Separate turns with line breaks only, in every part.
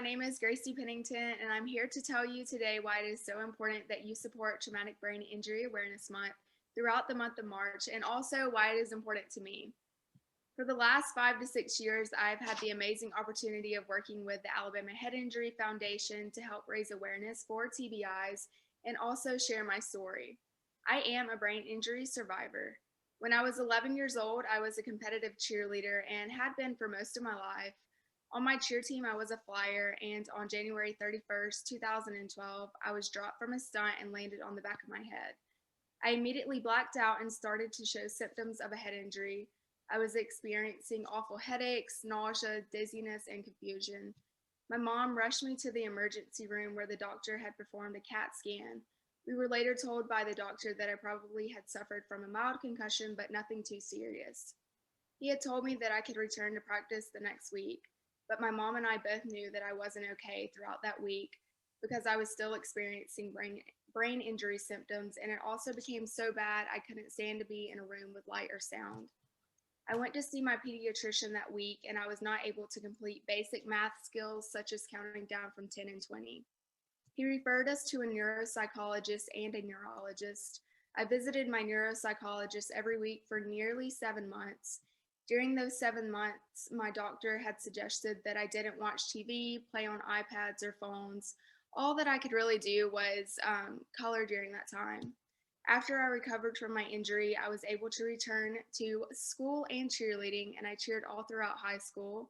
my name is Graci Pennington, and I'm here to tell you today why it is so important that you support Traumatic Brain Injury Awareness Month throughout the month of March, and also why it is important to me. For the last 5 to 6 years, I've had the amazing opportunity of working with the Alabama Head Injury Foundation to help raise awareness for TBIs and also share my story. I am a brain injury survivor. When I was 11 years old, I was a competitive cheerleader and had been for most of my life. On my cheer team, I was a flyer, and on January 31st, 2012, I was dropped from a stunt and landed on the back of my head. I immediately blacked out and started to show symptoms of a head injury. I was experiencing awful headaches, nausea, dizziness, and confusion. My mom rushed me to the emergency room where the doctor had performed a CAT scan. We were later told by the doctor that I probably had suffered from a mild concussion, but nothing too serious. He had told me that I could return to practice the next week, but my mom and I both knew that I wasn't okay throughout that week because I was still experiencing brain injury symptoms, and it also became so bad I couldn't stand to be in a room with light or sound. I went to see my pediatrician that week, and I was not able to complete basic math skills such as counting down from 10 and 20. He referred us to a neuropsychologist and a neurologist. I visited my neuropsychologist every week for nearly 7 months. During those 7 months, my doctor had suggested that I didn't watch TV, play on iPads or phones. All that I could really do was color during that time. After I recovered from my injury, I was able to return to school and cheerleading, and I cheered all throughout high school.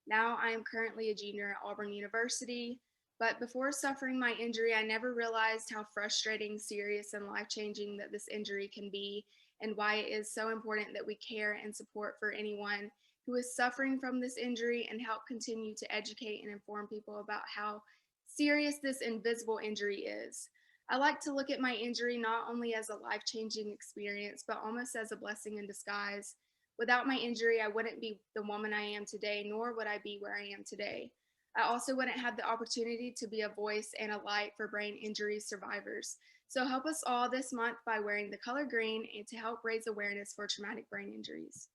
Now I am currently a junior at Auburn University, but before suffering my injury, I never realized how frustrating, serious, and life-changing that this injury can be, and why it is so important that we care and support for anyone who is suffering from this injury and help continue to educate and inform people about how serious this invisible injury is. I like to look at my injury not only as a life-changing experience, but almost as a blessing in disguise. Without my injury, I wouldn't be the woman I am today, nor would I be where I am today. I also wouldn't have the opportunity to be a voice and a light for brain injury survivors. So help us all this month by wearing the color green and to help raise awareness for traumatic brain injuries.